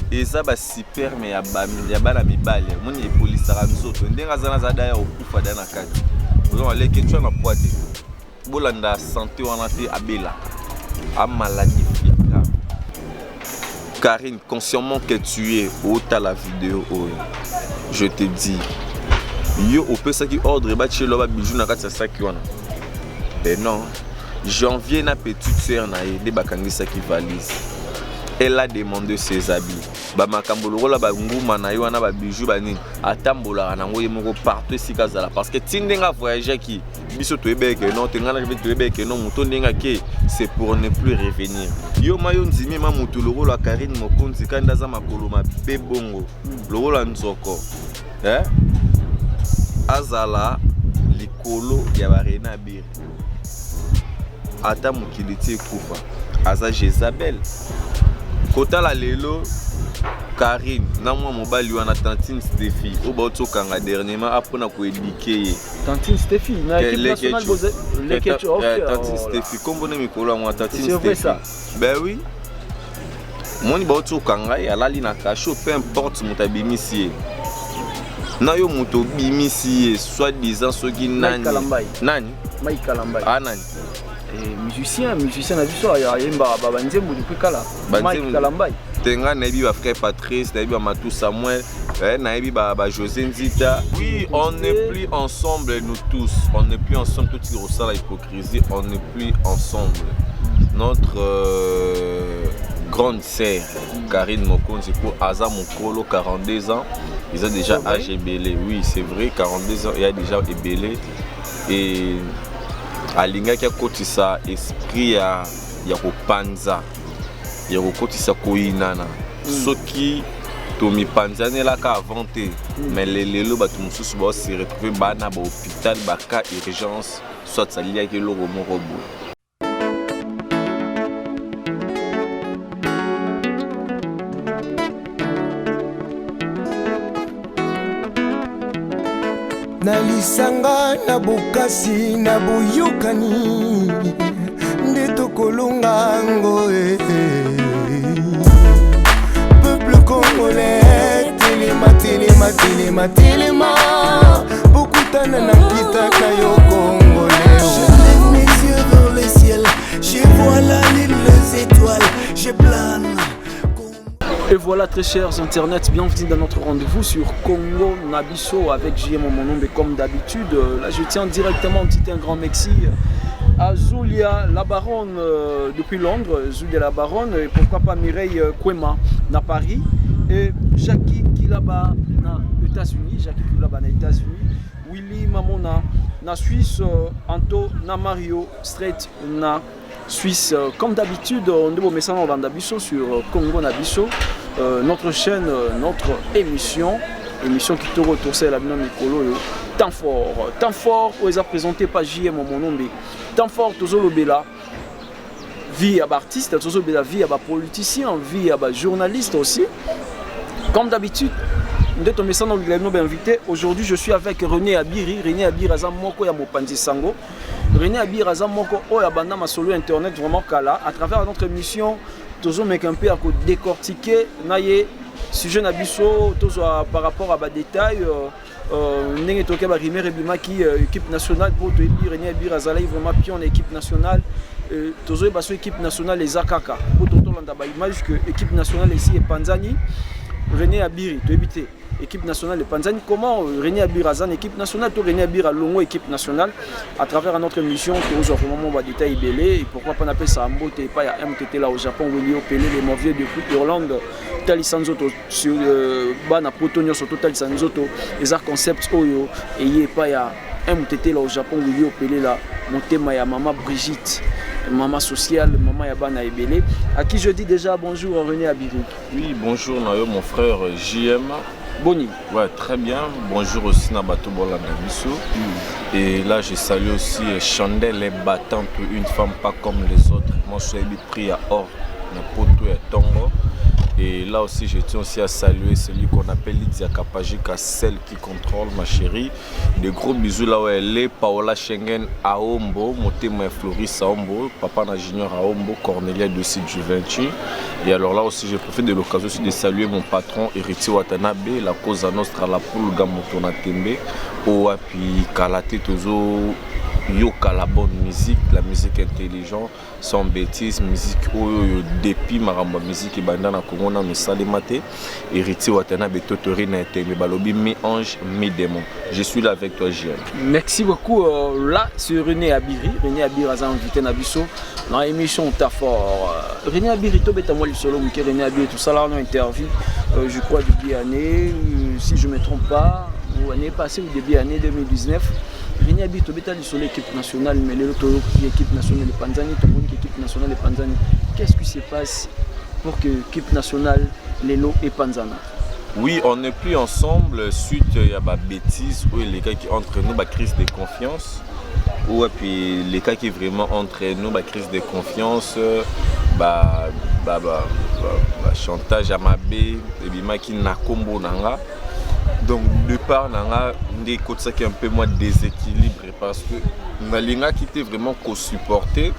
Et ça va super mais ya bana mibale moni epolisaka nzoto ndenge aza na zada ya okufa dana kati bozo aleke twa na poite bolanda santé wana te abela a maladie fiaka. Karine, consciemment que tu es au ta la vidéo je te dis yo opesa ki ordre ba tshelo ba bijou na kati ya saki wana. Ben non, janvier na petite sœur na ye de bakangisa ki valise. Elle a demandé ses habits. Ba makambo lokola ba nguma na yo wana ba bijou ba nini atambola na ngoye moko partout esika zala parce que tindenga voyager ki biso to ebeke non tengana to ebeke non muto ndenga ke c'est pour ne plus revenir. Yo mayo nzimi ma mutu lokola Karine Mokonzi kanda za makolo mabe bongo lokola nzoko azala likolo ya barena bir ata mukiliti kufa aza Jezabel kota la lelo Karine na mwa mobali wana Tantine Stéphie oba tokanga dernièrement apona ko éduquer Tantine Stéphie na équipe nationale Tantine Stéphie kombo na mikolo mwa Tantine Stéphie. Ben oui moni ba tokanga ya lali na kasho peu importe mutabimisi na yo muto bimisi soit disant soki nani nani Mike Kalambai nani musicien na biso ya yemba baba nzembo depuis kala Mike Kalambai tenga na yebi ba frère Patrice na yebi ba Matou Samuel na yebi ba José Nzita. Oui, on n'est plus ensemble nous tous, on n'est plus ensemble tout tire au sala hypocrisie, on n'est plus ensemble. Notre grande sœur Karine Mokonzi pour Aza Mokolo 42 ans, ils ont déjà âge ébélé. Oui, c'est vrai, 42 ans, il y a déjà ébélé et alinga kia kotisa esprit ya kopanza ya kokotisa koinana soki tomi panzane la ka avanté mais lelo batu mususu ba se retrouver bana ba hôpital ba ka urgence soit ça lié ke loko moko bo. Na lisanga na bukasi na buyukani nde tokolonga ngo peuple congolais telema bokutana na kitaka yo congolais. Je lève mes yeux vers le ciel, je vois la lune, les étoiles, je plane. Et voilà très chers internautes, bienvenue dans notre rendez-vous sur Congo Nabiso avec JM Monombe comme d'habitude. Là je tiens directement un grand merci à Zulia la Baronne depuis Londres, Zulia la Baronne et pourquoi pas Mireille Kwema na Paris et Jackie Kilaba na États-Unis, Willy Mamona na Suisse, Anto na Mario Straight na Suisse. Comme d'habitude, on doit mettre ça dans Nabiso sur Congo Nabiso, notre chaîne, notre émission qui te retourne c'est la binôme Mikolo. Temps fort, où ils ont présenté par JM Monombe. Temps fort, Tozolo Bela, vie à artiste, Tozolo Bela, vie à politicien, vie à journaliste aussi. Comme d'habitude, nous sommes tombés dans le invité. Aujourd'hui, je suis avec René Abiri. René Abiri Azam Moko ya Mopanzi Sango. René Abiri Azam Moko Oya Banda ma solo internet vraiment kala. À travers notre émission, nous sommes un peu à décortiquer naie sujet nabiso par rapport à des détails. N'engé toké ba Rimé Rebima qui équipe nationale pour te dire René Abiri Azalai vraiment pion équipe nationale. Tozo baso équipe nationale les Akaka. Pour tonton landa ba image que équipe nationale ici est Panzani. René Abiri, tu éviter équipe nationale de Panzani. Comment René Abiri Azan équipe nationale, toi René Abiri Longo équipe nationale à travers notre émission, tu as vraiment des détails belés et pourquoi pas appeler ça Ambo t'es pas à MTT là au Japon où il y a Pelé les mauvais de foot Irlande Talisanzoto sur Bana Protonio sur Talisanzoto les arts concepts Oyo et il y a pas à MTT là au Japon où il y a Pelé là mon thème ya maman Brigitte. Maman sociale, maman Yabana Ebele, à qui je dis déjà bonjour René Abiri. Oui, bonjour Nayo, mon frère JM. Boni. Ouais, très bien. Bonjour aussi Nabato Bola Nabiso. Et là, je salue aussi Chandelle et battante, une femme pas comme les autres. Moi, je suis pris à Or, Napoto et Tongo. Et là aussi, je tiens aussi à saluer celui qu'on appelle Lydia Kapajika, celle qui contrôle ma chérie. Des gros bisous là où elle est. Paola Schengen à Ombo, Motema Floris à Ombo, Papa na Junior à Ombo, Cornelia de Givenchy. Et alors là aussi, je profite de l'occasion aussi de saluer mon patron Héritier Watanabe, la cause à Nostra, la poule Gamotona Tembe, Oapi Kalate Tozo. Yoka la bonne musique, la musique intelligente, sans bêtises, musique depuis maramba musique et bandana Congo me salimate, héritier Watanabe Totori na été balobi mi ange mi démon. Je suis là avec toi JM. Merci beaucoup. Là c'est René Abiri. René Abiri a invité Nabiso dans l'émission Tafor. René Abiri to beta moi le solo mke René Abiri tout ça là on a interview je crois début année si je me trompe pas ou année passée ou début année 2019. René Abiri to beta le solo équipe nationale mais l'autre équipe nationale de Panzani tout le monde équipe nationale de Panzani. Qu'est-ce qui se passe pour que l'équipe nationale Lelo et Panzana? Oui, on n'est plus ensemble suite il y a des bêtises ou les cas qui entre nous, crise de confiance. Ou puis les cas qui vraiment entre nous, crise de confiance, chantage à ma bé, et bien qui n'a combo nanga. Donc de part nanga, des côtés ça qui est un peu moins déséquilibré parce que Nalinga qui était vraiment co-supporté.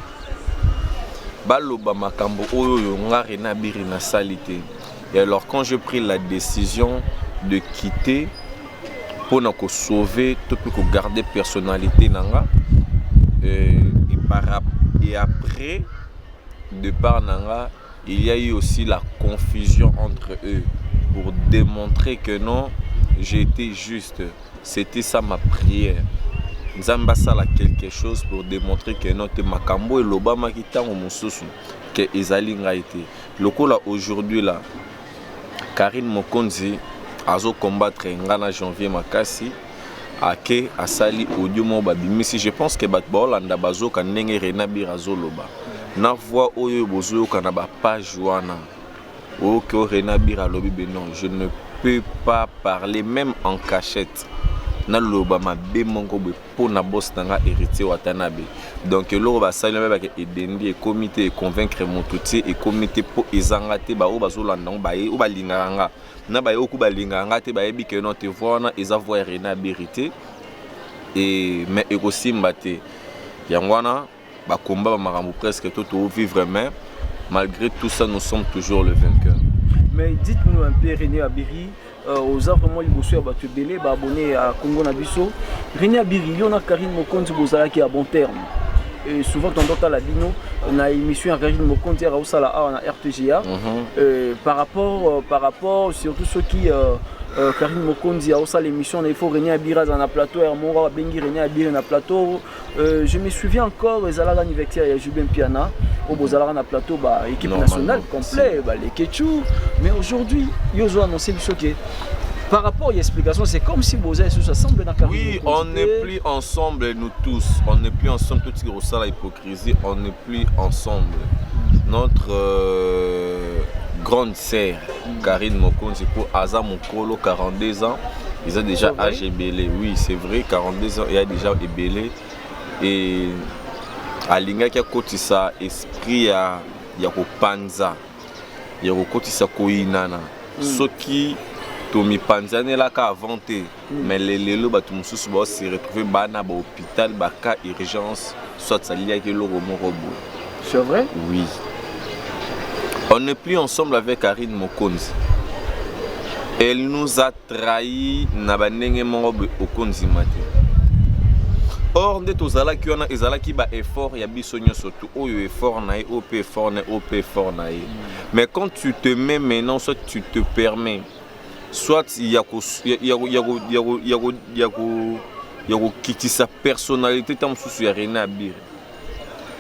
Baloba makambo oyo nga René Abiri na salité. Et alors quand j'ai pris la décision de quitter pour nous sauver, pour garder personnalité nanga et après de par nanga, il y a eu aussi la confusion entre eux pour démontrer que non, j'ai été juste. C'était ça ma prière. Nzamba sala quelque chose pour démontrer que notre makambo et l'obama qui t'a mususu que ezali nga été. Lokola aujourd'hui là Karine Mokonzi azo combattre ngana janvier makasi ake asali audio mo babimisi je pense que batbolanda bazoka ndenge René Abiri azoloba na voix oyo bozo kana ba page wana o que René Abiri alobi non je ne peux pas parler même en cachette na loba mabe mongo be pona boss nanga héritier Watanabe donc lo ba sali ba ke edendi e comité et convaincre motuti et comité pour ezangate ba o bazolanda ba e o balinganga na ba e oku balinganga te ba yebi ke non te voix eza voix René Abiri et mais ekosimba te yangwana ba combat ba makambo presque tout vivre mais malgré tout ça nous sommes toujours le vainqueur. Mais dites-nous un peu René Abiri aux vraiment les bosseurs battu belé ba abonné à Congo Nabiso. René Abiri il y a Karine Mokonzi bozala qui à bon terme. Et souvent on entend la bino na émission Karine Mokonzi à Osala na RTGA par rapport surtout ceux qui Karine Mokonzi a aussi l'émission il faut René Abiri dans la plateau et moi bengi René Abiri na plateau je me souviens encore ezala l'anniversaire ya Jubin Piana au bozala na plateau ba équipe nationale complet ba les Ketchou mais aujourd'hui ils ont annoncé que par rapport à l'explication c'est comme si Bozé se semble dans Karine. Oui, on n'est plus ensemble nous tous, on n'est plus ensemble tout ce qui ressort la hypocrisie, on n'est plus ensemble. Notre grande sœur Karine Mokonzi pour Aza Mokolo 42 ans, ils ont déjà âge ébélé. Oui, c'est vrai 42 ans, il y a déjà ébélé et alinga qui a côté ça esprit ya kopanza. Ya côté ça koinana. Ce qui Tomi Panzane là qu'a inventé mais les lelo batu mususu ba se retrouver bana ba hôpital ba cas urgence soit ça lié avec le robot. C'est vrai? Oui. On n'est plus ensemble avec Karine Mokonzi. Elle nous a trahi na banenge mongo Okonzi mate. Or nde tozala ki wana ezala ki ba effort ya biso nyonso tout oyo effort na OP effort na OP effort na. Mais quand tu te mets maintenant soit tu te permets soit il y a quitter sa personnalité tant sous ya René Abiri.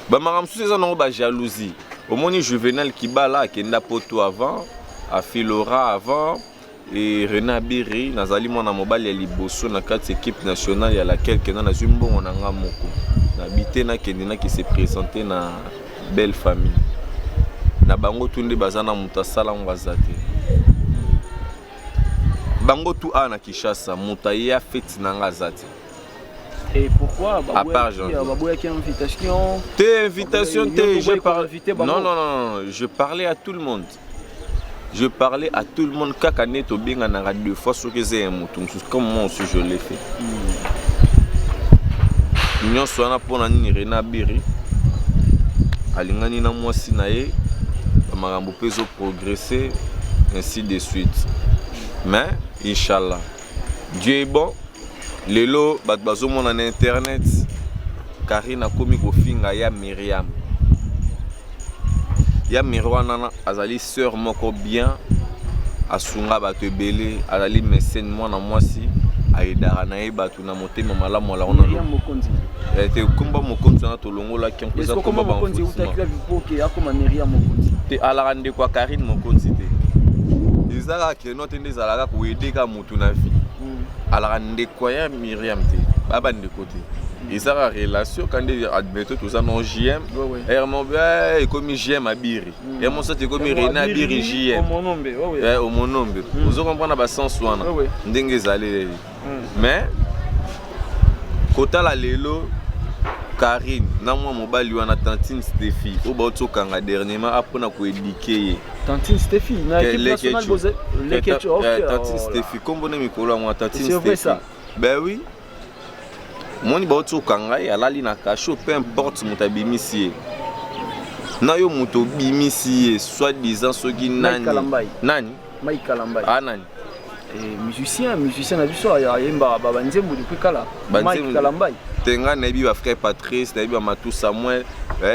Ba maram sous ça non ba jalousie. Au moins Juvenal qui bat là qui n'a poto avant, a Filora avant et René Abiri nazali mona mobali ya liboso na quatre équipe nationale ya laquelle que na zumbo on nga moko. Na bité na kendina qui s'est présenté na belle famille. Na bango tunde bazana mutasala ngwazate. Bango tout a na Kishasa, Moutaïa fait Nangazati. Et pourquoi à part Babouya qui a invitation. T'es invitation, je parlais. Non, je parlais à tout le monde. je parlais à tout le monde kaka neto benga na 2 fois ce que c'est un mouton comme moi aussi je l'ai fait. Nous sommes là pour nani Rena Biri alingani na mwasi na ye makambo pezo progresser ainsi de suite. Mais Inch'Allah Dieu est bon. Lelo bat bazomona na internet Karine a komi kofinga ya Myriam. Ya Mirwana azali sœur moko bien asunga bato ebele azali mécène mwana mwasi aidara na ye bato na motema malamu ala ona Myriam Mokonzi. Te kumba Mokonzi na tolongola kenko za komba ba Mokonzi utakila vipoke akoma Myriam Mokonzi. Te ala rande kwa Karine Mokonzi te. Izala ke note ndeza ala ko edeka mutu na vie. Ala rande kwa ya Myriam te. Baba ndeko côté. Et ça la relation quand ils admettent tout ça non JM et mon bien comme JM à Biri et mon ça c'est comme Rena Biri JM au mon nombre vous comprenez pas sens soin ndenge zalé mais kota la lelo Karine na moi mobali wana Tantine Stéphie au bato kanga dernièrement après na ko éduquer Tantine Stéphie na équipe nationale bozé l'équipe Tantine Stéphie comme bonne mikolo moi Tantine Stéphie ben oui Moni baoto kangai alali na kasho peu importe mutabimisi na yo muto bimisi soit disant soki nani nani Mike Kalambai ah nani musicien na biso ya yemba baba nzembo depuis kala Mike Kalambai tenga na bi ba frère Patrice na bi ba Matou Samuel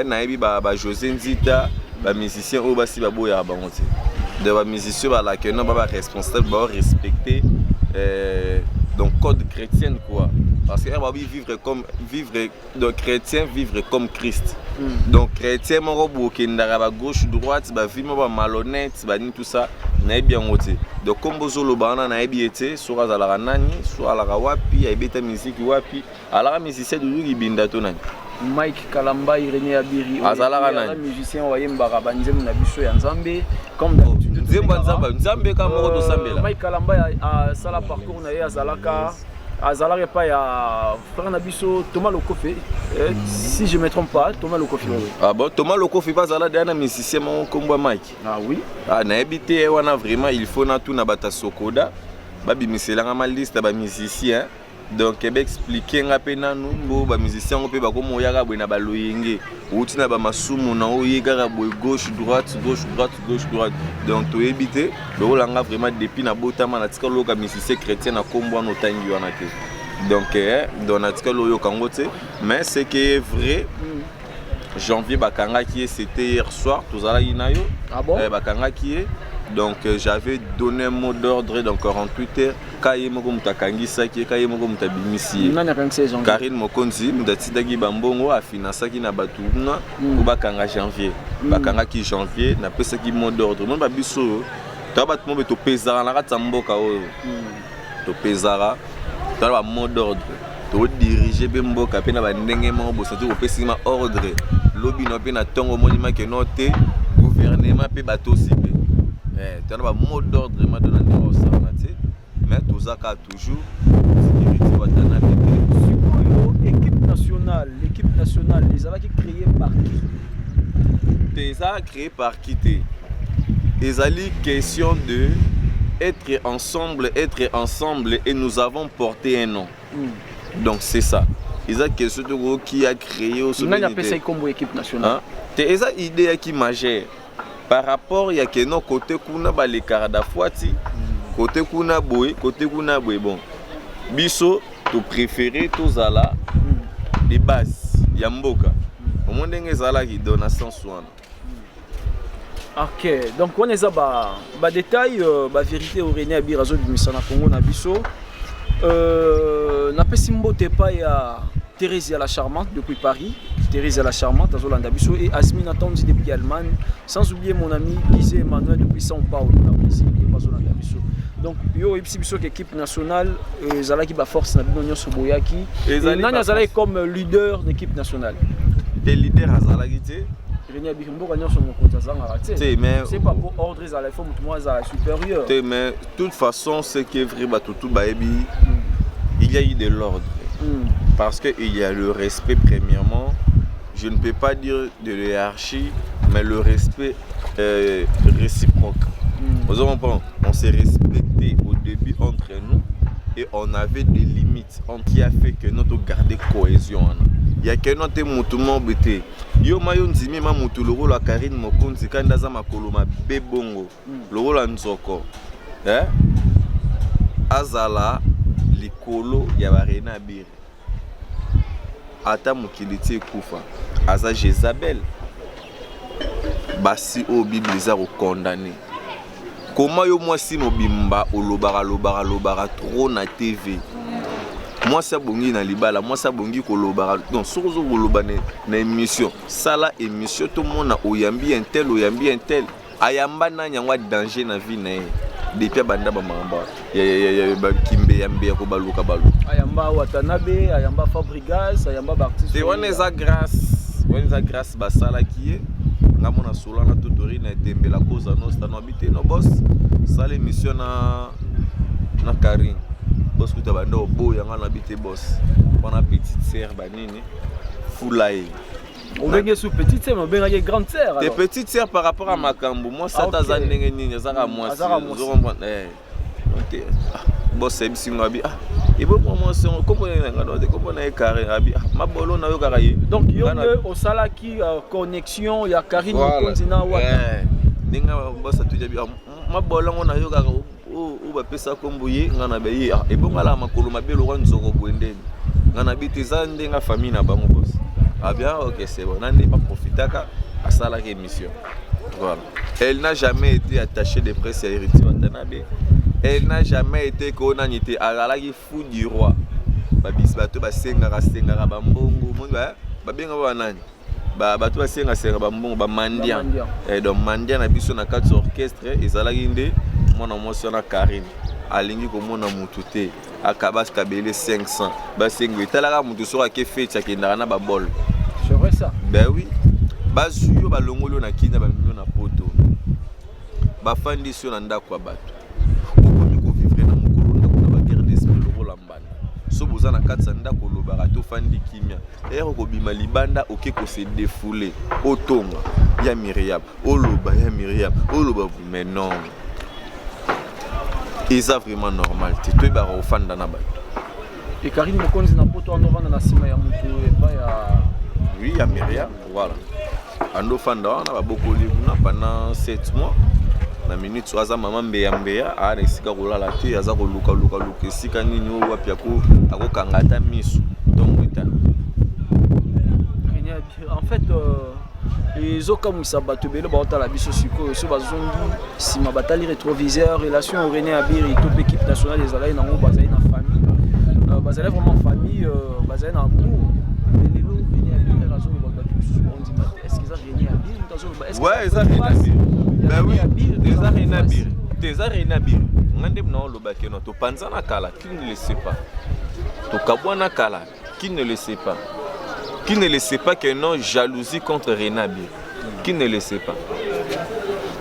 na bi ba José Nzita ba musicien o basi ba boya ba monte de ba musicien ba la que non ba responsable ba respecter donc code chrétien quoi. Parce qu'elle va vivre comme donc chrétien vivre comme Christ. Donc chrétien mon robot qui n'a gauche droite bah vivre malhonnête bah tout ça n'a bien voté. Donc comme bozolo bana n'a bien été soit à la nani soit à la wapi a beta musique wapi à la musicien de lui binda tonani. Mike Kalamba Irene Abiri azala musicien wa yemba banzemu na biso ya Nzambe comme d'habitude Nzambe comme moto sambela. Mike Kalamba a sala parcours na ye azalaka azalaka pa ya frère Nabiso Thomas Lokofe si je me trompe pas Thomas Lokofe ah bon Thomas Lokofe pas zala dana musicien mon kombo Mike ah oui ah na habité wana vraiment il faut na tout na bata sokoda babi miselanga ma liste ba musicien donc ebe expliquer nga pe nanu bo ba musicien ngo pe ba komo yaka bwe na ba loyenge outi na ba masumu na o yeka bwe gauche droite donc to habité bo langa vraiment depuis na botama na tika loka musicien chrétien na kombo na tangi wana te donc dans na tika loyo kango te mais c'est que est vrai janvier bakanga qui c'était hier soir tozala inayo ah bon bakanga qui est donc j'avais donné un mot d'ordre dans 48 heures kaye moko mutakangisa ki kaye moko mutabimisi Karine Mokonzi mutatidaki bambongo afinasaki na batuna ko bakanga janvier bakanga ki janvier na pesa ki mot d'ordre non ba biso ta bat mo beto pezara na katsa mboka oyo to pezara ta ba mot d'ordre to diriger be mboka pe na ba ndenge mo bosati ko pesima ordre lobi no pe na tongo monima ke noté gouvernement pe bato sipe tu as un mot d'ordre mais tout ça toujours l'équipe nationale les avons créé par qui créé par qui ils allaient question de être ensemble et nous avons porté un nom donc c'est ça ils ont question de qui a créé au sommet comme équipe nationale c'est ça idée qui majeure par rapport il y a que non côté kuna ba les carada fouati côté kuna boy bon biso to préféré tous ala des bases ya mboka au monde ngezala qui donne sens soin OK donc on est ba détail ba vérité au René Abirazo du Misana Congo na biso na pesimbo te pa ya Thérèse la Charmante depuis Paris, Thérèse la Charmante à Zolanda Bisso et Asmine Atonzi depuis Allemagne, sans oublier mon ami Guizé Emmanuel depuis São Paulo, la Brésil et Zolanda Bisso. Donc yo Ipsi Bisso équipe nationale, Zalaki ba force na Binonyo Soboyaki et Nanya Zalaki comme leader d'équipe nationale. Des leaders à Zalaki René Abirumbo Ganyo son compte Zanga c'est pas pour ordre à la forme moi à supérieur. Mais de toute façon c'est que vrai tout baebi il y a eu de l'ordre. Parce qu'il y a le respect premièrement, je ne peux pas dire de l'hierarchie, mais le respect réciproque. On s'est respecté au début entre nous et on avait des limites qui a fait que nous gardé cohésion. Il y a que notre moutouma bete. Yo mayo nzimi ma mutu loro la Karine Mokonzi kanda za makolo ma bebongo. Loro la nzoko. Azala likolo ya barena bir. Ata mukiliti kufa. Aza Jezabel. Basi o Bible za condamné. Comment yo moi si mobimba olobara trop na TV. Moi ça bongi na libala, moi ça bongi kolobara. Donc sozo koloba na émission. Sala émission tout le monde na oyambi un tel. Ayamba na nyangwa danger na vie na ye. Depuis banda ba mamba. Ya ba kimbe yambe ko baluka balu. Ayamba Watanabe, ayamba Fabregas, ayamba Baptiste. C'est on eza grâce basala qui est ngamona solana tutori na tembe la cause nostra no habiter no boss ça l'émission na Karine boss kuta banda oboya ngana habiter boss on a petite sœur banini fulai on venait sous petite sœur mais on venait grande sœur tes petites sœurs par rapport à Makambo moi ça taza ndenge nini zaka moi zo comprendre boss c'est bisinga bi et bon moi c'est comprendre ngana de comprendre carré abi mabolo na yo karaye donc yo au sala qui connexion ya Karine Mokonzi na wata ninga boss tuja bi mabolo ngona yo kaka o ba pesa komboye ngana be ye et bon ala makolo mabelo kwa nzoko bwendeni ngana bitiza ndenga famille na bango boss ah bien OK c'est bon nandi pas profitaka à sala qui émission voilà elle n'a jamais été attachée de presse à Héritier Watanabe. Elle n'a jamais été connue à la fou du roi. Babis bato basenga bambongo monga babenga banani bato basenga bambongo ba mandian et donc mandian na biso na quatre orchestre ezalaki nde mona motion na Karine alingi ko mona mutu te akabas kabele 500 basenga talaka mutu so ake fete akendaka na babol. C'est vrai ça. Ben oui. Bazuyo balongolo na kina ba million na poto. Bafandi so na ndako bato. So bozana katsa ndako lobara to fandi kimia ero ko bima libanda oke ko se défouler otonga ya Myriam oloba mais non c'est vraiment normal tu te bara ofanda na bato et Karine Mokonzi na poto andovanda na sima ya mutu e ba ya oui ya Myriam voilà ando fanda na babokoli na pendant 7 mois na minute so aza mama mbeya a esika kolala te aza koluka esika nini o wapi akokanga ata miso donc en fait ezokamwisa bato ebele baotala biso sikoyo so bazongi nsima batali rétroviseur relation René Abiri to équipe nationale ezalaki nango bazali na famille bazali vraiment famille bazali na amour lelo René Abiri azoloba bato mosusu ondima te est-ce que eza René Abiri moto azoloba est-ce ouais eza René Abiri ben oui eza René Abiri ngande mna olobaki no to panzana kala qui ne le sait pas to kabwana kala qui ne le sait pas qui ne le sait pas que non jalousie contre René Abiri qui ne le sait pas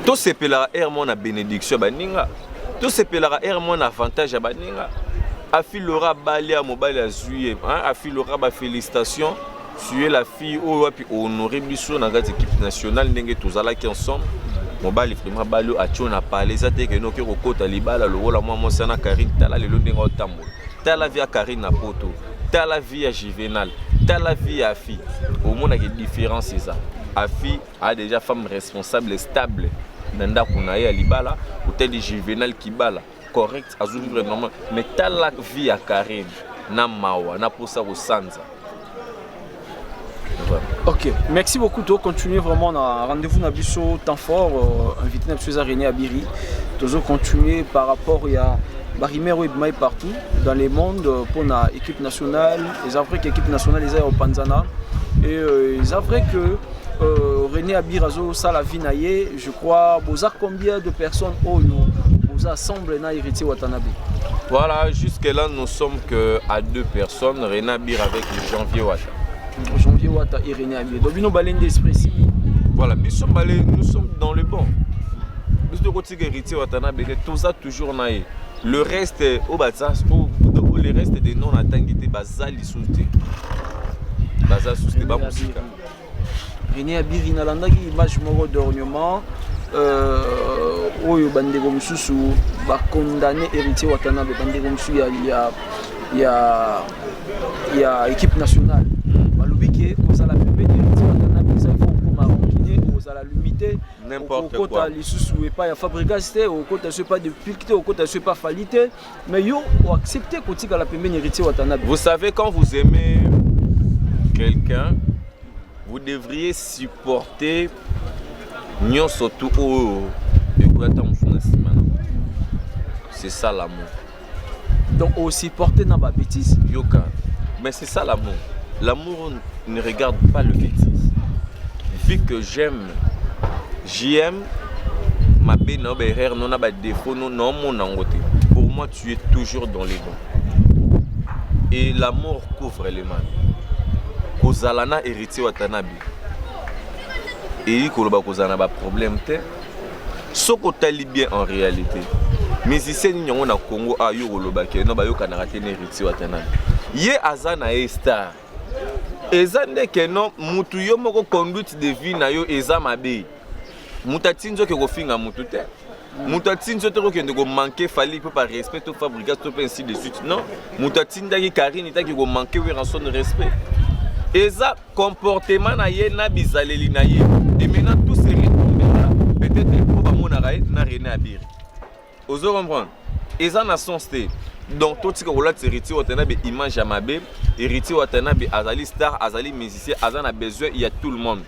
to sepela mon na bénédiction baninga to sepela mon avantage baninga afilora balia mobile azuye afilora ba félicitations tu es la fille ou puis honorer biso na gati équipe nationale ndenge tozala ki ensemble mobile vraiment balio ationa parler ça te que no ke kokota libala lo la moi monsana Karine tala lelo ndenge otambola tala vie à Karine na poto tala vie à Juvenal tala vie à fille au monde a que différence c'est ça a fille a déjà femme responsable et stable nanda kuna ya libala ou tel Juvenal qui bala correct azu vivre normal mais tala vie à Karine na mawa na posa ko sanza. Ok, merci beaucoup. Tu continuer vraiment à rendez-vous na biso temps fort invité na biso René Abiri. Tu continuer par rapport à Barimero et Bmaï partout dans le monde pour la équipe nationale. Les vrai que l'équipe nationale est au Panzana et ils vrai que René Abiri azo sala vinaye. Je crois boza combien de personnes boza assemble na Héritier Watanabe. Voilà, jusque là nous sommes que à 2 personnes. René Abiri avec le Janvier Wata. Janvier Wata et René Abiri. Donc nous balène d'expression. Voilà, nous sommes dans le bon. Nous sommes côté Héritier Watanabe, tout ça toujours naïe. Le reste au Batsas, le reste des non attendus bazali souté. Bazal souté ba musique. René Abiri na landaki image moko d'ornement oyo bandeko mususu ba condamné héritier Watanabe bandeko mususu ya équipe nationale balobi ke kozala pembeni héritier Watanabe ça faut pour maroquiner kozala limité n'importe quoi lisusu et pas ya Fabregas te okota ce pas de pique te okota ce pas falité mais yo o accepter kotika la pembeni héritier Watanabe. Vous savez, quand vous aimez quelqu'un, vous devriez supporter surtout c'est ça l'amour. Donc on supporter na ba bêtise Yoka. Mais c'est ça l'amour. L'amour ne regarde pas le bêtise. Vu que j'aime ma belle erreur non a pas défaut non mon angoté. Pour moi tu es toujours dans les bons. Et l'amour couvre les mal. Kozalana héritier Watanabe. Et koloba kozana ba problème te. Soko tali bien en réalité. Musicien ni nyongo na Congo a yo koloba ke no ba yo kana raté héritier Watanabe. Ye azana e star. Ezande ke non mutu yo moko conduite de vie na yo eza mabe. Mutatinzo ke kofinga mutu te. Mutatinzo te ko kende ko manquer fali peu par respect au Fabregas to ainsi de suite. Non, mutatinda ki Karine ta ki ko manquer we rançon de respect. Eza comportement na ye na bizaleli na ye. Et maintenant tout se retombé là. Peut-être pour ba mona raé na René Abiri. Ozo comprendre. Eza na son sté. Donc tout ce que vous avez héritier Watanabe image à mabe, héritier Watanabe azali star, azali musicien, azan a besoin, il y a tout le monde.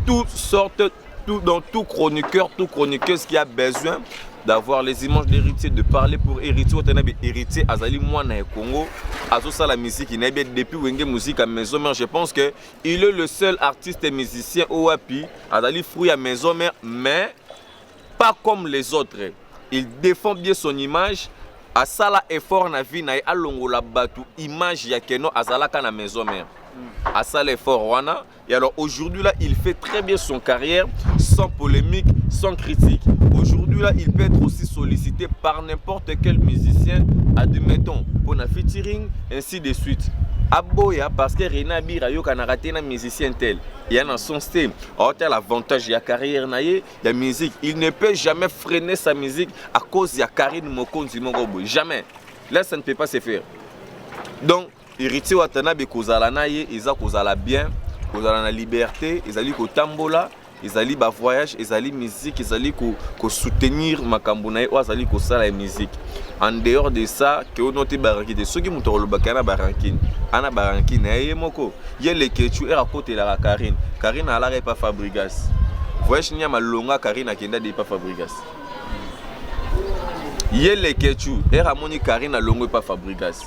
Toutes sortes, dans tout chroniqueur, tout chroniqueuse qui a besoin d'avoir les images d'héritier, de parler pour héritier Watanabe, héritier azali moi na Congo, azo ça la musique il n'est bien depuis Wenge musique à maison mère, je pense que il est le seul artiste et musicien au Wapi, azali fruit à maison mère, mais pas comme les autres. Il défend bien son image. A sala effort na vie na alongola batu image ya keno azalaka na maison mère. A sala effort wana et alors aujourd'hui là il fait très bien son carrière sans polémique, sans critique. Aujourd'hui là il peut être aussi sollicité par n'importe quel musicien admettons pour un featuring ainsi de suite. Aboya parce que René Abiri yo kana raté na musicien tel. Il y a dans son style. Alors tel avantage de la carrière na ye, la musique, il ne peut jamais freiner sa musique à cause de Karine Mokonzi Mongobo. Jamais. Là ça ne peut pas se faire. Donc héritier Watanabe kozala na ye, eza kozala bien, kozala na liberté, ezali ko tambola, ezali ba voyage, ezali musique, ezali ko soutenir makambo na ye, ezali ko sala la musique. En dehors de ça, que on note barankine. Ceux qui montent le bakana barankine, ana barankine, aye moko. Yé le kechu era côté la Karine. Karine a la pas Fabregas. Voyage n'y a malonga Karine a kenda de pas Fabregas. Yé le kechu era moni Karine a longo pas Fabregas.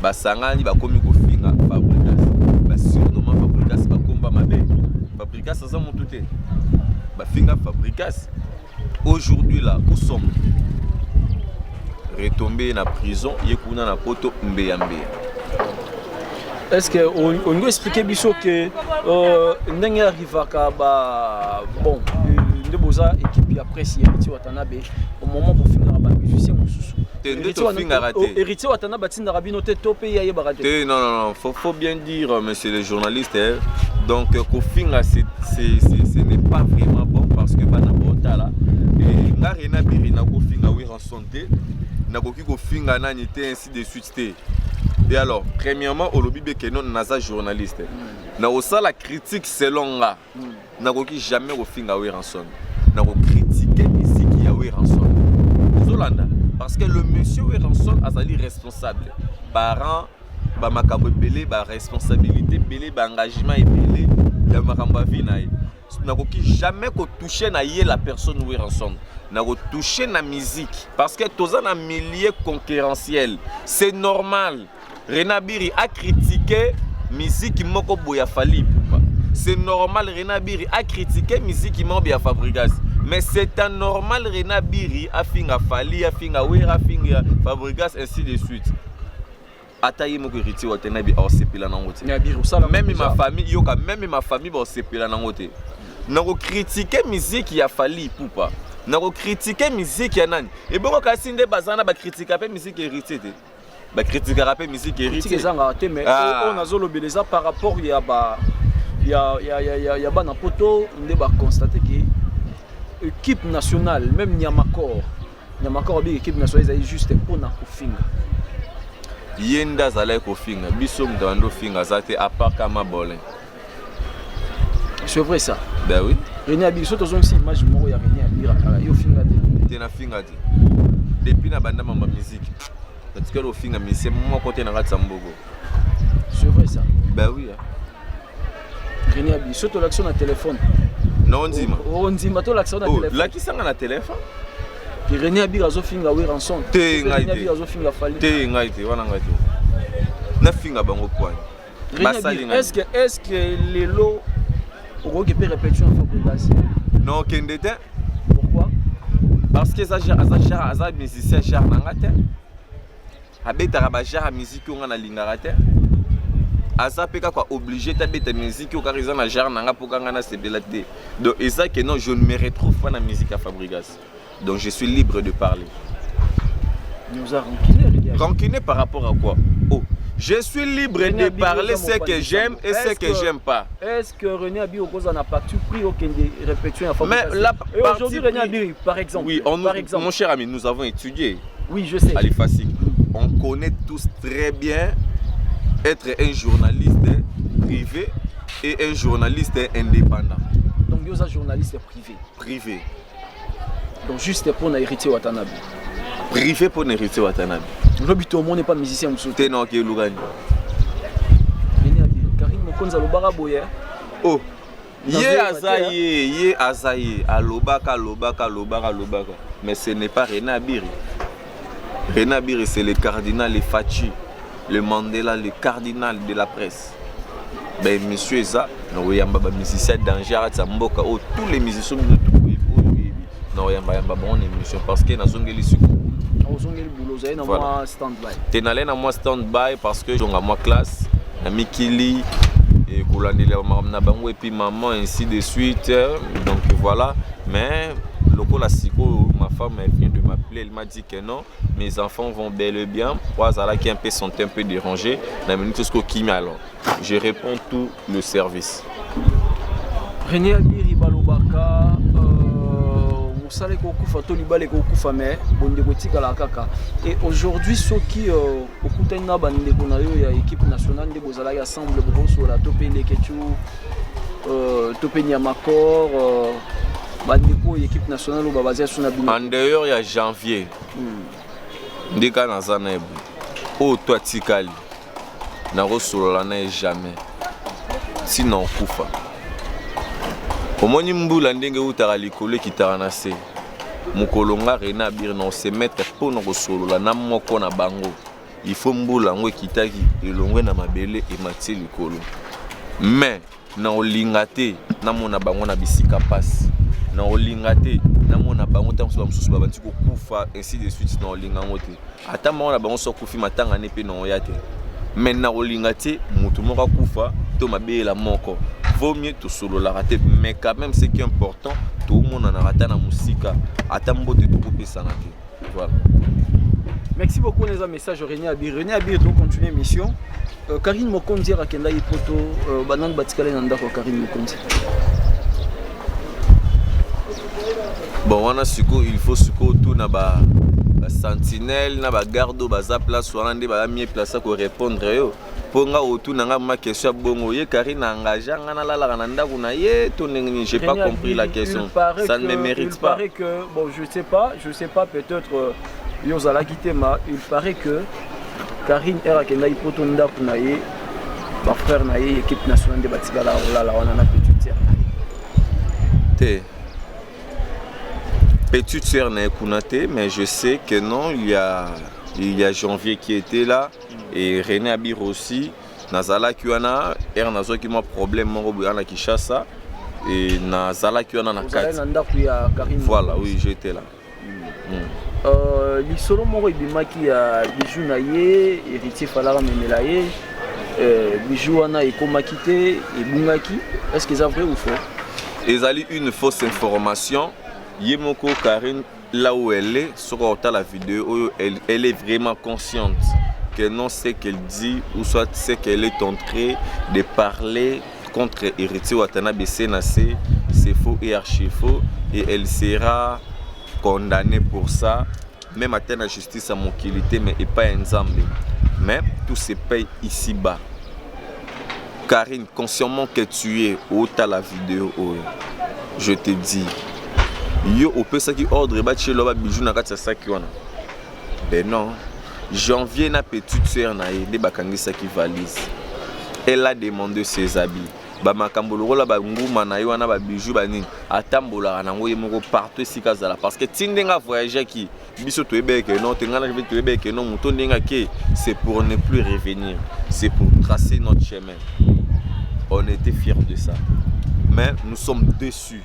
Basanga ni ba komi ko finga Fabregas. Ba surnommant Fabregas ba komba mabe. Fabregas ça mon touté. Ba finga Fabregas. Aujourd'hui là, où sommes retombé na prison, yekuna na poto mbeya. Est-ce que on doit expliquer biso que ndenge arrivaka ba bon de boza équipe après si héritier Watanabe au moment pour finir ba musicien mususu. Héritier Watanabe tinda rabino te topé ya barate. Non, faut bien dire monsieur le journaliste donc kofinga ce n'est pas vraiment bon parce que bana bota là et na René Abiri na kofinga oui en santé. Nakoki ko finga nani te ainsi de suite te. Et alors premièrement olobi be kenon naza journaliste na osala critique selon nga nakoki jamais ko finga we ranson nako critiquer musique ya we ranson zolanda parce que le monsieur we ranson azali responsable parents ba makambo belé ba responsabilité belé ba engagement belé ya makambo vie na ye nakoki jamais ko toucher na ye la personne we ranson na toucher na musique parce que tous en un milieu concurrentiel c'est normal. René Abiri a critiqué musique moko boya fali c'est normal. René Abiri a critiqué musique moko boya Fabregas mais c'est un normal. René Abiri a finga fali a finga wera finga Fabregas ainsi de suite. Ataye moko héritier Watanabe a sepela nangote même ma famille yoka même ma famille ba sepela nangote na critiquer musique ya fali poupa. Nako critiquer musique ya nani et bon kasi nde bazana ba critiquer pe musique héritier te ba critiquer pe musique héritier zanga te mais on azolo beleza par rapport ya ba ya ba na poto nde ba constater que équipe nationale, même Niamakor avec équipe nationale, c'est juste pour na kofinga. Yenda zala kofinga, biso mtando finga zate à part kama bolin. C'est vrai ça. Ben oui. René Abir, surtout si image moko ya René Abir akala yo finga te. Te na finga te. Depuis na banda mama musique. Parce que le finga mais c'est moi côté na ratsa mbogo. C'est vrai ça. Ben oui. René Abir, surtout l'action na téléphone. Non ndima. On dit mato l'action na téléphone. Là qui sanga na téléphone. Puis René Abir azo finga we ranson. Te ngai te. René Abir azo finga fali. Te ngai te wana ngai te. Na finga bango kwani. Est-ce que les lots au peut répéter en Fabregas? Non, Kendete. Pourquoi? Parce que ça musicien jar nangate. Abeta ba jar musique on na lingaraté. Asa peka quoi obligé tabeta musique au cariza na jar nanga pour kanga na sebelate. Donc et ça que non, je ne me retrouve pas dans la musique à Fabregas. Donc je suis libre de parler. Nous a ranquiné. Ranquiné par rapport à quoi? Oh. Je suis libre de parler ce que j'aime et ce que j'aime pas. Est-ce que René Abir n'a pas pris aucun répétition à mais là, aujourd'hui, René Abir, par exemple. Oui, mon cher ami, nous avons étudié. Oui, je sais. Ali Fassi, on connaît tous très bien être un journaliste privé et un journaliste indépendant. Donc, il y a un journaliste privé. Privé. Donc, juste pour héritier Watanabe. Privé pour héritier Watanabe. Tout le monde n'est pas musicien. T'es non qui est Lougani. Karim Mokonza Lobara Boye. Oh. Yé Azaye, Alobaka. Mais ce n'est pas René Abir. René Abir, c'est le cardinal, le Fachi, le Mandela, le cardinal de la presse. Ben, monsieur ça, nous avons des musiciens danger à Zamboka. Tous les musiciens de tout le pays. Nous avons une émission parce que nous avons des voilà. Stand-by. Tu es allé dans moi stand-by parce que j'ai ma classe, Mikili, et puis maman, ainsi de suite. Donc voilà. Mais la psycho, ma femme vient de m'appeler, elle m'a dit que non, mes enfants vont bel et bien. Qui sont un peu dérangés. Alors, je réponds tout le service. René Abir Balobaka. Et aujourd'hui, ceux qui ont équipe nationale de ensemble sur la Topé Niamakor, équipe nationale en dehors, il y a janvier. Ndeka Nazanebu. Oh, toi, Tikali. Naro Solana jamais. Sinon, Koufa. Omoni mbula ndenge utara likolo kitaranase mukolonga René Abir non se mettre pour no solola na moko na bango il faut mbula ngwe kitaki elongwe na mabele e mati likolo mais na olingate na mona bango na bisika passe na olingate na mona bango tanso ba mususu babanti ko kufa ainsi de suite na olinga ngote ata mona bango so kufi matanga ne pe no yate mais na olingate mutu moko kufa to mabela moko. Vaut mieux tout solo la rater, mais quand même ce qui est important, tout le monde en a raté dans la musique. Attends, de tout couper ça. Voilà. Merci beaucoup les messages René Abir. René Abir doit continuer mission. Karim Mokonzi a kenda ipoto banang batikale nanda ko Karim Mokonzi. Bon, on a suko, il faut suko tout na ba sentinelle na ba garde baza place wana nde ba mi place ko répondre yo. Ponga autour nanga ma question bongo ye Karine engagé ngana la la nanda kuna ye to nengni j'ai pas compris la question ça ne me mérite pas. Il paraît que bon je sais pas peut-être yozala kitema il paraît que Karine era kenda ipoto nda kuna ye ba frère na ye équipe nationale de batikala la wana na petite sœur te petite sœur na kuna te mais je sais que non il y a Janvier qui était là. Et René Abir aussi, Nazala Kiwana, Nazo qui m'a problème, mon Kishasa, et Nazala Kiwana na Kat. Voilà, oui, j'étais là. L'isolo moro ibimaki ya bijou na ye, héritier Falara memela ye, bijou wana ekomaki te, ebungaki. Est-ce que c'est vrai ou faux? Ils ont une fausse information. Yemoko Karine, là où elle est, sur la vidéo, elle est vraiment consciente. Que non ce qu'elle dit ou soit ce qu'elle est en train de parler contre Héritier Watanabe Senase, c'est faux et archi faux et elle sera condamnée pour ça. Même à la justice à mon qualité, mais pas un Zambé. Mais tout se paye ici-bas. Karine, consciemment que tu es au ta la vidéo, je te dis, yo au peut ça qui ordre et chez l'homme bijou na katsa ça qui wana. Ben non, janvier na petite sœur na yé, bakangi ça qui valise. Elle a demandé ses habits. Ba makambolo la ba nguma na yo wana ba bijou ba nini atambola na ngoye moko partout ici kazala parce que tindenga voyager qui biso to ebeke non tengana je vais to ebeke non muto ndenga ke c'est pour ne plus revenir, c'est pour tracer notre chemin. On était fiers de ça. Mais nous sommes déçus.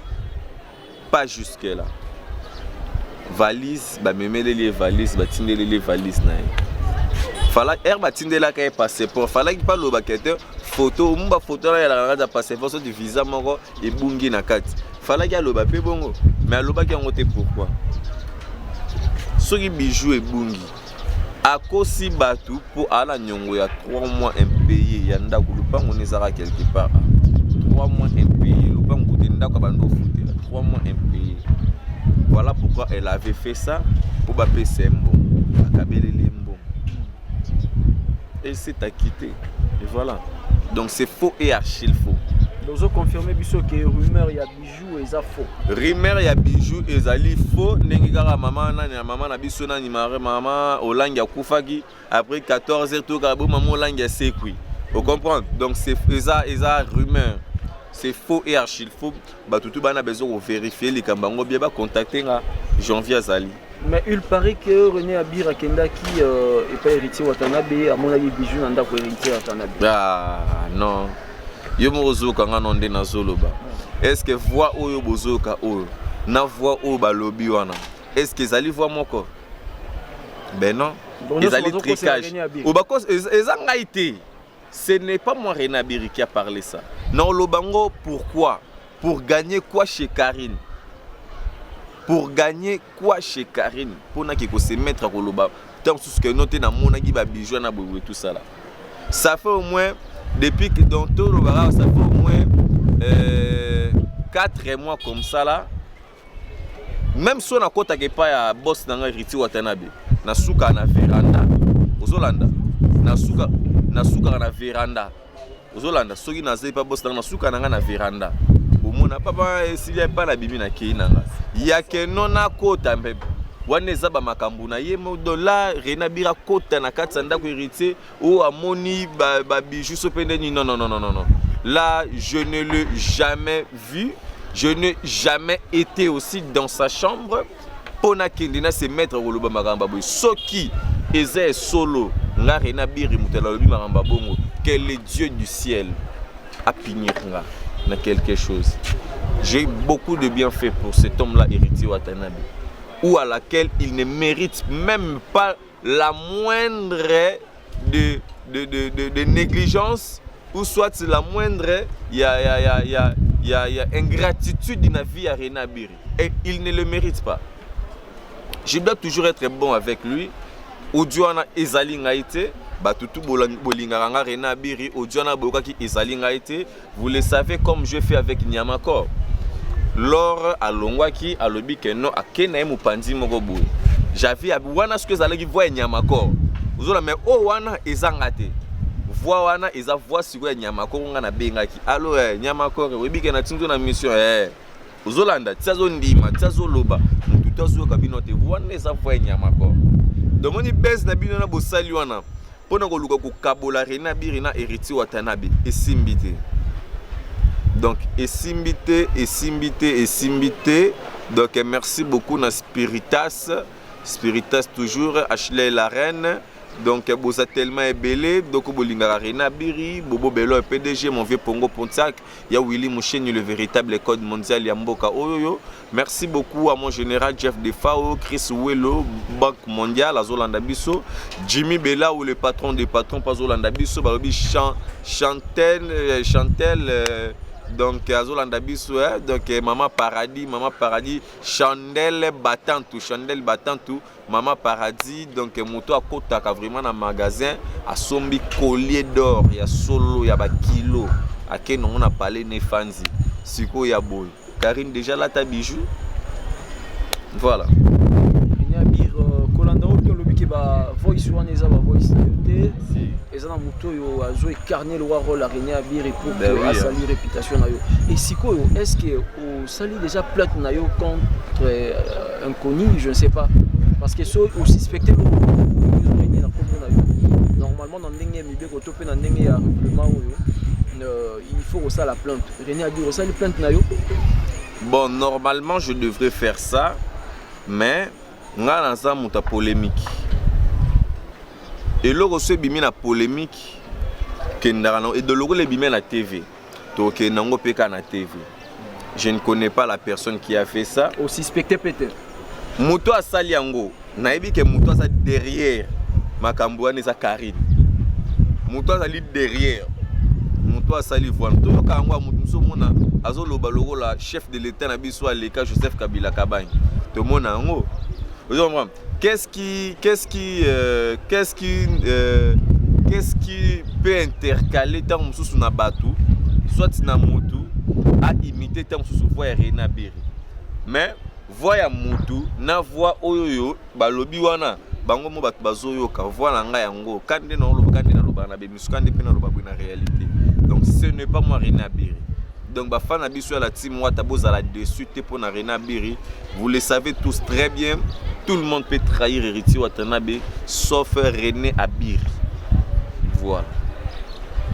Pas jusque là. Valise, bah me les valises, bah tinde les valises na. Fallait herba tinde la kay passeport, fallait qu'il parle au baqueteur photo, mba photo là la rada passeport sur du visa moko et bungi na kati. Fallait qu'il loba pe bongo, mais loba ki ngote pourquoi? Soki bijou et bungi. A kosi batu pour ala nyongo ya 3 mois impayé ya ndako lupango nezara quelque part. 3 mois impayé, lupango de ndako bando fouté 3 mois impayé. Voilà pourquoi elle avait fait ça pour baper sembo, akabele lembo. Elle s'est acquittée. Et voilà. Donc c'est faux et archi faux. Nous avons confirmé que rumeur ya bijou et ça faux. Rumeur ya bijou et zali faux. Nengikara maman na biso na ni maman Olangia Koufaki après 14h tout karabo maman Olangia sekui. Vous comprenez? Donc c'est ça rumeur. C'est faux et archi faux. Bah tout bana besoin de vérifier les kambango bien ba contacter nga Janvier Zali. Mais il paraît que René Abir Akendaki est pas héritier Watanabe, à mon avis bijou nanda ko héritier Watanabe. Ah non. Yo mozo kanga nonde na zoloba. Est-ce que voix oyo bozoka oyo na voix oyo balobi wana? Est-ce que Zali voix moko? Ben non. Ezali tricage. Ou bakos ezanga été. Ce n'est pas moi René Abir qui a parlé ça. Non lobango pourquoi? Pour gagner quoi chez Karine? Pour gagner quoi chez Karine? Pour na qui se mettre à Koloba. Tant sous que noté na mona qui ba bijou na bobo tout ça là. Ça fait au moins depuis que dans tout le bar, ça fait au moins 4 mois comme ça là. Même si on a côté que pas ya boss dans Riti Watanabe, na suka na veranda. Ozolanda. Na suka na veranda. Ozolanda soki na zai pas boss na suka na veranda. Omona papa s'il y a pas la bibi na keinanga. Ya ke nona kota mbebe. Wane zaba makambu na ye modola René Abir kota na kati ndako héritier ou amoni ba bijou sopende ni non. Là je ne l'ai jamais vu, je n'ai jamais été aussi dans sa chambre pour na kendina se mettre au loba makamba boy soki eze solo nga René Abir mutela lobi makamba bongo que le Dieu du ciel a punir nga na quelque chose. J'ai beaucoup de bienfaits pour cet homme là héritier Watanabe, ou à laquelle il ne mérite même pas la moindre de négligence, ou soit la moindre ingratitude dans la vie à René Abir. Et il ne le mérite pas. Je dois toujours être bon avec lui. Odiana ezali ngaite, batutu bolinganga René Abir, Odiana bokaki ezali ngaite. Vous le savez comme je fais avec Nyamakor. Lors à Longwaki, à l'obi que non, à Kena Mupandi Mogobu. J'avais à Wana ce que vous allez voir Nyamakor. Vous allez mais oh Wana ezangate. Voix Wana eza voix sur Nyamakor on a bengaki. Alors Nyamakor, webi que na tinzo na mission vous allez tsazo ndima, tsazo loba. Tout à zo kabinote Wana eza voix Nyamakor. Donc on y baisse na bino na bosali wana. Pona ko luka ko kabola René Abir na héritier Watanabe et simbité. Donc, esimbité. Donc, merci beaucoup na Spiritas. Spiritas toujours, Ashley la reine. Donc, vous êtes tellement ébélé. Donc, vous avez René Abir, Bobo Bello, PDG, mon vieux Pongo Pontiac. Il y a Willy Mouchen, le véritable code mondial Yamboka Oyoyo. Merci beaucoup à mon général Jeff Defao, Chris Wello, Banque mondiale, Azolanda Bisso, Jimmy Bella, ou le patron des patrons, Azolanda Bisso, Chantel. Donc Azolanda Bisso, donc Maman Paradis, Chandelle Batantou, Maman Paradis, donc moto à Kota vraiment dans magasin à sombi collier d'or, il y a solo, il y a ba kilo, à quel on a parlé Nefanzi, Siko ya boy, Karine déjà là ta bijou. Voilà. René Abir kolanda obi olobi ke ba voice wana eza ba voice na yote. Eza na moto yo azo incarner le rôle à René Abir pour que asali réputation na yo. Et sikoyo est-ce que au sali déjà plate na yo contre un connu, je ne sais pas. Parce que so au suspecté le René na kombo na yo. Normalement dans ndenge mibe ko topé na ndenge ya règlement il faut aussi la plainte. René Abir aussi la plainte na yo. Bon, normalement je devrais faire ça, mais nga lanza muta polémique. Et logo se bimi na polémique que ndana et de logo le bimi na TV. Donc nango peka na TV. Je ne connais pas la personne qui a fait ça. Au suspecté peut-être. Muto asali yango. Naebi ke muto asa derrière makambo wana eza Karine. Muto asali derrière. Muto asali voile. To yoka yango mutu so mona azoloba logo la chef de l'état na biso aleka Joseph Kabila Kabany. To mona yango. Qu'est-ce qui peut intercaler tant mususu na batu soit na mutu a imiter tant mususu voix René Abir. Mais voix ya mutu na voix oyoyo balobi wana bango mo batu bazoyoka voix na nga yango kande na loba kande na loba na be misukande pe na loba na réalité. Donc ce n'est pas moi René Abir. Donc bafana na biso la team wata bozala dessus te pour na René Abir. Vous le savez tous très bien. Tout le monde peut trahir Héritier Watanabe, sauf René Abir. Voilà.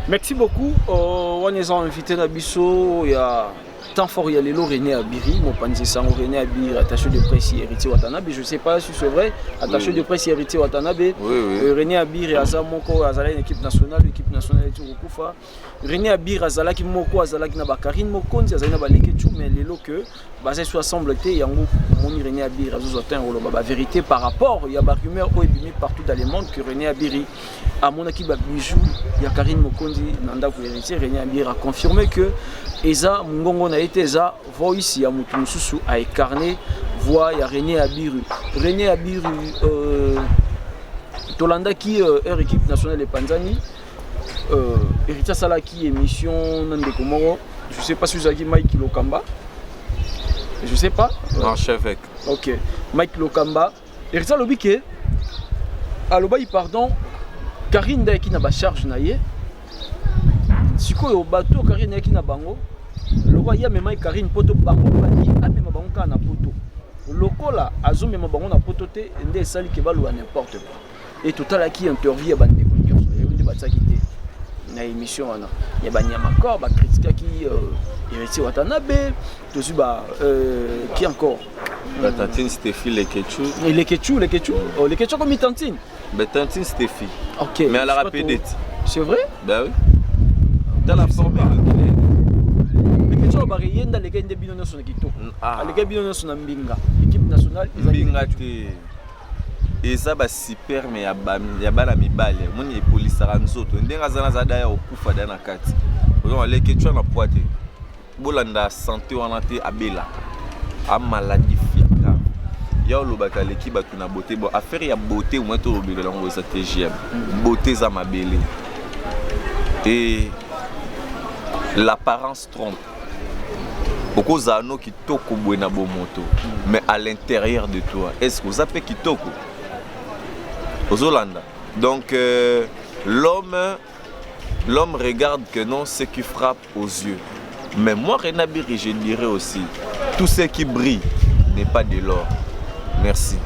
Merci beaucoup. On est invité à Bisso. Il y a tant fort il y a les René Abiri, mon panzi sang René Abir, attaché de presse Héritier Watanabe. Je ne sais pas si c'est vrai. Attaché de presse Héritier Watanabe. René Abir et Azamoko Azala une équipe nationale est Kufa. René Abir Azala qui moko Azala qui n'a pas Karine Mokonzi Azala n'a Lekechu mais les lots que basé sur semble-t-il yango moni René Abir azozotin la vérité par rapport il y a des rumeurs qui partout dans le monde que René Abir à mon équipe bijou il y a Karine Mokonzi nanda ko héritier René Abir a confirmé que Eza Mungongo na été Eza voice ya mutu mususu a incarné voix ya René Abir Tolanda qui est équipe nationale de Panzani Héritier Salaki émission Nandeko Moro. Je sais pas si vous avez Mike Lokamba. Je sais pas. Archevêque. Ok. Mike Lokamba. Héritier Lobike. Alobaï pardon. Karine Daiki na ba charge na ye. Siko yo bateau Karine Daiki na bango. Loba ya mema Karine poto bango bani amema bango ka na poto. Lokola azo mema bango na poto te ndé sali ke balu n'importe quoi. Et total qui interview bande de conditions. Et on débat ça qui était na émission wana ya banyama corps ba critique qui Héritier Watanabe tozu ba qui encore Tantine Stéphie Lekechu oh Lekechu comme Tantine Tantine Stéphie OK mais elle a répété c'est vrai bah oui dans la forme Lekechu ba yenda les gars de binono son kitoko les gars binono son mbinga équipe nationale mbinga te eza ba super mais ya bana mibale moni epolisaka nzoto ndenga zana za daya okufa dana kati ozo Lekechu na poite bolanda santé wana te abela a maladie grave ya olobaka leki batu na beauté bon affaire ya beauté au moins to lobela ngo za TGM beauté za mabele et l'apparence trompe beaucoup zano kitoko bwena bomoto mais à l'intérieur de toi est-ce que vous appelez kitoko Ozolanda. Donc l'homme regarde que non ce qui frappe aux yeux. Mais moi René Abir je dirais aussi tout ce qui brille n'est pas de l'or. Merci.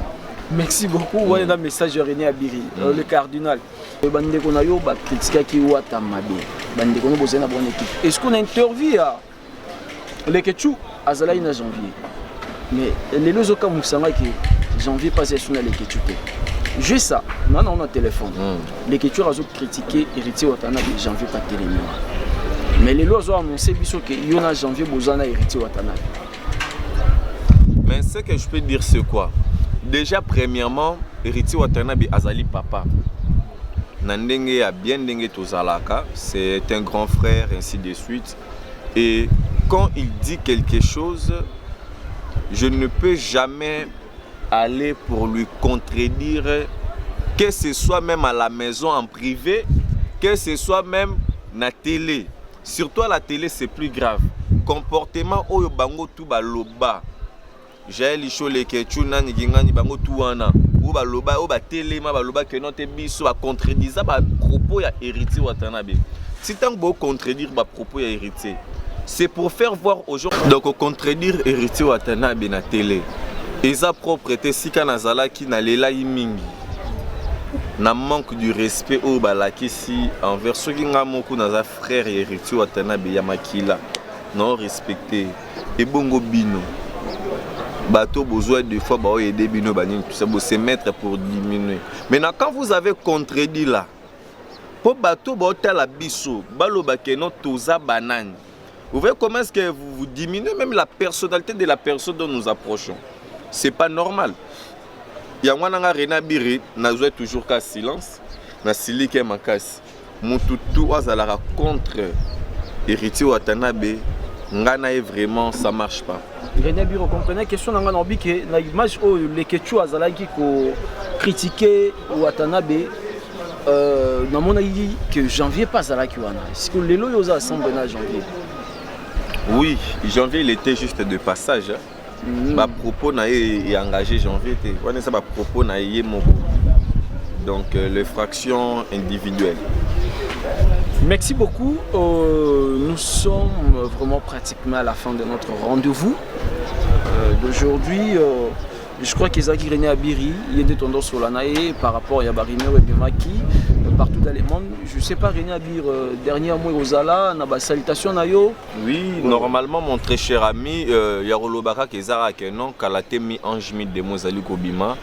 Merci beaucoup. On a un message de René Abir, le cardinal. Bande ko na yo ba critique ki wata mabe. Bande ko no bozena bonne équipe. Est-ce qu'on a interview à Lekechu azala ina janvier. Mais les deux autres musanga qui janvier passé sur Lekechu. Juste ça, maintenant on a un téléphone. Les Lekechu a critiqué Héritier Watanabe janvier pas télémi. Mais les lois ont annoncé que y a janvier bozana Héritier Watanabe. Mais ce que je peux dire c'est quoi? Déjà premièrement, Héritier Watanabe azali papa. Nandenge a bien ndenge tozalaka, c'est un grand frère ainsi de suite. Et quand il dit quelque chose, je ne peux jamais aller pour lui contredire, que ce soit même à la maison en privé, que ce soit même na télé. Surtout à la télé, c'est plus grave. comportement oyo bango tout baloba j'ai licho les ketchuna ngingani bango tout wana ou baloba ou batelema baloba que non te biso ba contredisa ba propos ya héritier Watanabe. Si tant que vous contredire ba propos ya héritier, c'est pour faire voir aux gens donc contredire héritier Watanabe na télé. Eza propreté sika nazala ki na lela mingi. Na manque du respect au balaki si envers ceux qui nga moko naza frère héritier Watanabe ya makila. Non respecté et bongo bino. Bateau besoin des fois bah aider bino banini tout ça pour se mettre pour diminuer. Maintenant quand vous avez contredit là pour bateau bah la biso baloba que non toza banane. Vous voyez comment est-ce que vous diminuez même la personnalité de la personne dont nous approchons. C'est pas normal. Yangwana nga Rena Biri na joué toujours qu'à silence na sili ke makasi. Mututu azala contre héritier Watanabe ngana est vraiment ça marche pas. René Biro comprenez question nanga norbi que na image où les Quechua azalaki ko critiquer Watanabe na mona yi que janvier pas azalaki wana. Est-ce que lelo yoza assemblée na janvier? Oui, janvier il était juste de passage. Ba propos na est engagé janvier était. Wana ça ba propos na yé moko. Donc les fractions individuelles. Merci beaucoup. Nous sommes vraiment pratiquement à la fin de notre rendez-vous d'aujourd'hui. Je crois qu'Ezaki René Abiri, il y a des tendances sur l'anaïe par rapport à Yabarimero et Bemaki, partout dans le monde. Je ne sais pas, René Abir, dernier mois aux Ala, na salutation Nayo. Oui, normalement, mon très cher ami, Yarolo Baka Kezara Kenon, Kalate mi Ange mi de Mozali Kobima.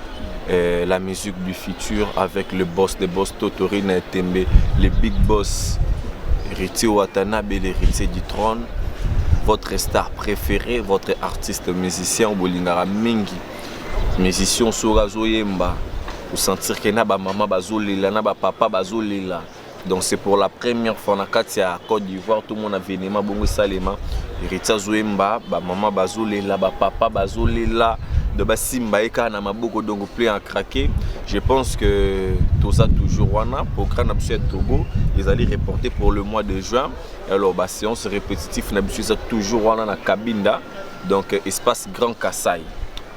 La musique du futur avec le boss des boss Totori Natembe, les big boss héritier Watanabe, l'héritier du trône, votre star préféré, votre artiste musicien Bolingara Mingi, musicien Sora Zoyemba, pour sentir que na ba maman bazolela, na ba papa bazolela. Donc c'est pour la première fois na Katia Côte d'Ivoire, tout le monde a venu ma bongo salema, héritier Zoyemba, ba maman bazolela, ba papa bazolela. De Bassimba et Kana Maboko donc plus en craqué. Je pense que tout ça toujours wana pour Grand Absuet Togo, ils allaient reporter pour le mois de juin. Alors bah séance répétitive n'abusez toujours wana na Kabinda. Donc espace Grand Kassai.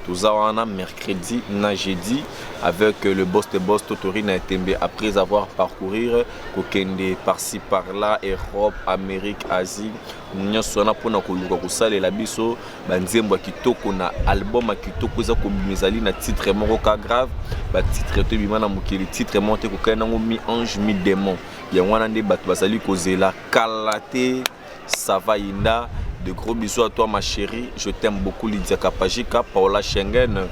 Tout ça wana mercredi, na jeudi avec le boss de boss Totori Natembe après avoir parcouru Kokende par-ci par-là, Europe, Amérique, Asie. Nous sommes pour nous saler la biso banzembo kitoko na album kitoko za ko mizali na titre moko grave ba titre to bimana mokili titre monte ko kana mi ange mi démon ya wana nde batu bazali kozela kalate savainda. De gros bisous à toi ma chérie, je t'aime beaucoup Lydia Kapajika, Paola Schengen,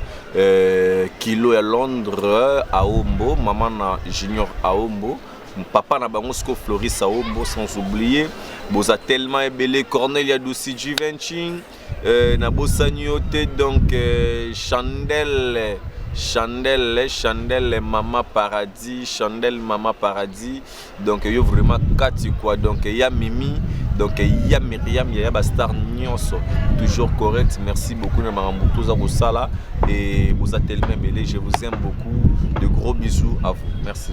Kilo à Londres, Aombo, maman na Junior Aombo, papa na Bangosko Floris Aombo, sans oublier, Boza tellement ébélé, Cornelia Douci Givenchy, na Bossaniote, donc Chandelle, Mama Paradis, Chandelle Mama Paradis, donc il y a vraiment 4 quoi, donc il y a Mimi. Donc il y a Myriam, il y a Bastar Nyonso, toujours correct. Merci beaucoup de Marambuto Zabosala et vous êtes tellement mêlés. Je vous aime beaucoup. De gros bisous à vous. Merci.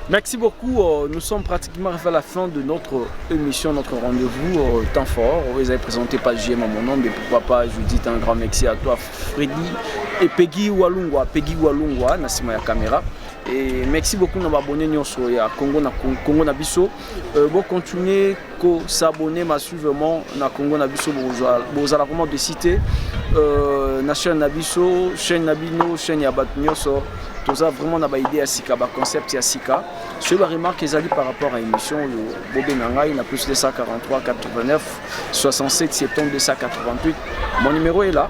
Merci beaucoup. Nous sommes pratiquement arrivés à la fin de notre émission, notre rendez-vous temps fort. Vous avez présenté pas JM à mon nom, mais pourquoi pas Judith, un grand merci à toi, Freddy et Peggy Walungwa, Nassima ya caméra. Et merci beaucoup de m'abonner sur Congo Nabiso. Bon continuer à s'abonner massivement na Congo Nabiso. Vous allez vraiment de citer na chaîne Nabiso, chaîne Nabino, chaîne Yabat Nyoso. Tout ça vraiment na ba idée à Sika, ba concept ya Sika. Ce que remarque qu'ils allaient par rapport à l'émission Bobé Nanga, il a plus de 143 89 67 septembre 288. Mon numéro est là.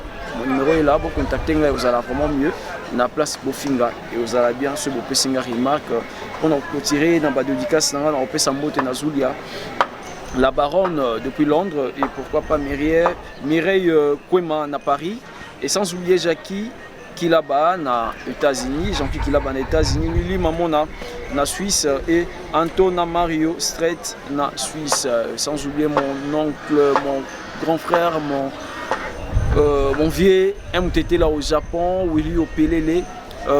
Vous contactez moi, vous allez vraiment mieux. Na place Bofinga et vous allez bien ce beau Pessinga remarque on a retiré dans la dédicace dans la Pesambote na Zulia la baronne depuis Londres et pourquoi pas Mireille Kwema na Paris et sans oublier Jackie qui là-bas na États-Unis, Jean-Pierre qui là-bas na États-Unis, Lili Mamona na Suisse et Antona Mario Strait na Suisse, sans oublier mon oncle, mon grand frère, mon vieux MTT là au Japon, Willy Opelele,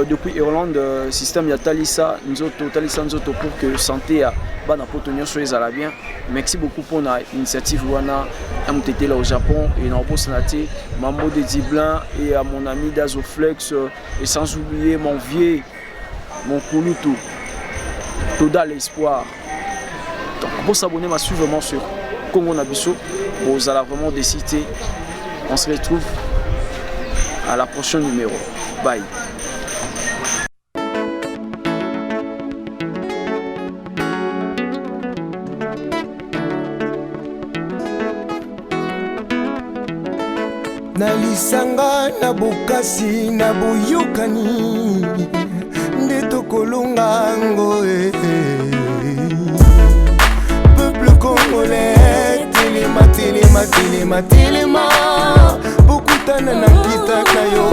depuis Irlande, système ya Talisa Nzoto pour que santé à bana potonyo soit à la bien. Merci beaucoup pour l'initiative wana MTT là au Japon et dans le Sénaté, Mambo de Diblin et à mon ami Dazoflex et sans oublier mon vieux, mon Kouloutou, Toda l'espoir. Donc pour s'abonner, m'a suivre vraiment sur Congo Nabiso, vous allez vraiment décider. On se retrouve à la prochaine numéro. Bye. Nalisanga na bukasi na buyukani nde tokolonga ngo peuple congolais telema bokutana na kita na yo